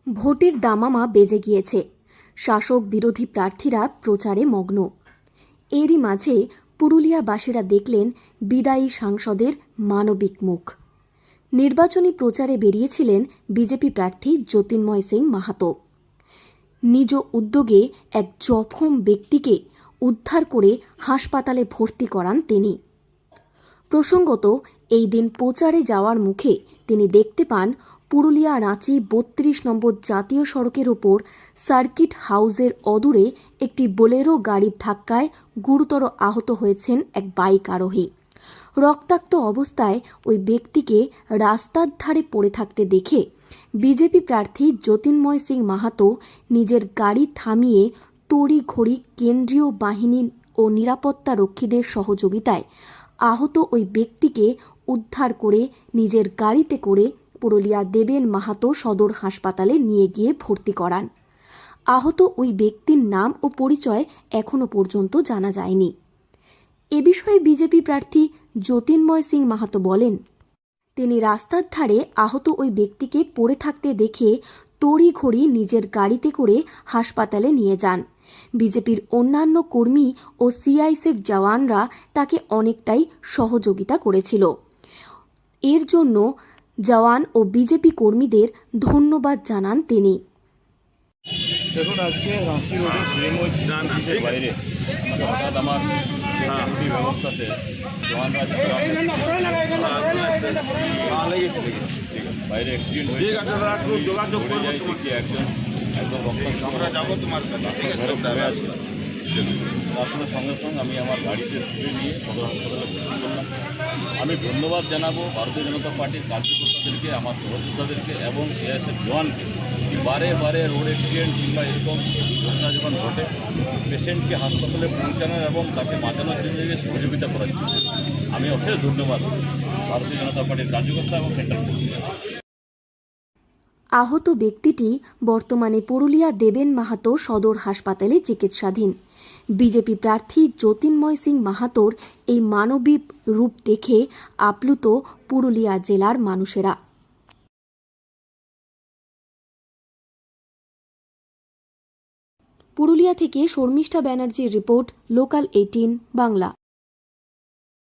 ভোটের দামামা বেজে গিয়েছে। শাসক বিরোধী প্রার্থীরা প্রচারে মগ্ন। এরই মাঝে পুরুলিয়াবাসীরা দেখলেন বিদায়ী সাংসদের মানবিক মুখ। নির্বাচনী প্রচারে বেরিয়েছিলেন বিজেপি প্রার্থী জ্যোতির্ময় সিং মাহাতো। নিজ উদ্যোগে এক জখম ব্যক্তিকে উদ্ধার করে হাসপাতালে ভর্তি করান তিনি। প্রসঙ্গত, এই দিন প্রচারে যাওয়ার মুখে তিনি দেখতে পান পুরুলিয়া রাঁচি ৩২ নম্বর জাতীয় সড়কের ওপর সার্কিট হাউসের অদূরে একটি বোলেরো গাড়ির ধাক্কায় গুরুতর আহত হয়েছেন এক বাইক আরোহী। রক্তাক্ত অবস্থায় ওই ব্যক্তিকে রাস্তার ধারে পড়ে থাকতে দেখে বিজেপি প্রার্থী জ্যোতির্ময় সিং মাহাতো নিজের গাড়ি থামিয়ে তড়িঘড়ি কেন্দ্রীয় বাহিনী ও নিরাপত্তা রক্ষীদের সহযোগিতায় আহত ওই ব্যক্তিকে উদ্ধার করে নিজের গাড়িতে করে পুরুলিয়া দেবেন মাহাতো সদর হাসপাতালে নিয়ে গিয়ে ভর্তি করান। আহত ওই ব্যক্তির নাম ও পরিচয় এখনও পর্যন্ত জানা যায়নি। এ বিষয়ে বিজেপি প্রার্থী জ্যোতির্ময় সিং মাহাতো বলেন, তিনি রাস্তার ধারে আহত ওই ব্যক্তিকে পড়ে থাকতে দেখে তড়িঘড়ি নিজের গাড়িতে করে হাসপাতালে নিয়ে যান। বিজেপির অন্যান্য কর্মী ও সিআইএসএফ জওয়ানরা তাকে অনেকটাই সহযোগিতা করেছিল। এর জন্য জওয়ান ও বিজেপি কর্মীদের ধন্যবাদ জানান তিনি। দেখুন, আজকে রাঁচি রোডে সিএমওর বাইরে হঠাৎ আমার সিকিউরিটি ব্যবস্থাতে জওয়ানরা বাইরে অ্যাক্সিডেন্ট হয়েছে। একজন তারপরে সঙ্গে সঙ্গে আমি আমার গাড়িতে তুলে নিয়ে সদর হাসপাতালে ভর্তি করলাম। আমি ধন্যবাদ জানাবো ভারতীয় জনতা পার্টির কার্যকর্তাদেরকে, আমার সহযোদ্ধাদেরকে এবং সিআইএসএফ জওয়ানকে। বারে বারে রোড অ্যাক্সিডেন্ট কিংবা এরকম ঘটনা যখন ঘটে, পেশেন্টকে হাসপাতালে পৌঁছানোর এবং তাকে বাঁচানোর জন্য সহযোগিতা করার জন্য আমি অশেষ ধন্যবাদ ভারতীয় জনতা পার্টির কার্যকর্তা এবং সেন্ট্রাল পুলিশ। আহত ব্যক্তিটি বর্তমানে পুরুলিয়া দেবেন মাহাতো সদর হাসপাতালে চিকিৎসাধীন। বিজেপি প্রার্থী জ্যোতির্ময় সিং মাহাতোর এই মানবিক রূপ দেখে আপ্লুত পুরুলিয়া জেলার মানুষেরা। পুরুলিয়া থেকে শর্মিষ্ঠা ব্যানার্জির রিপোর্ট, লোকাল 18 বাংলা।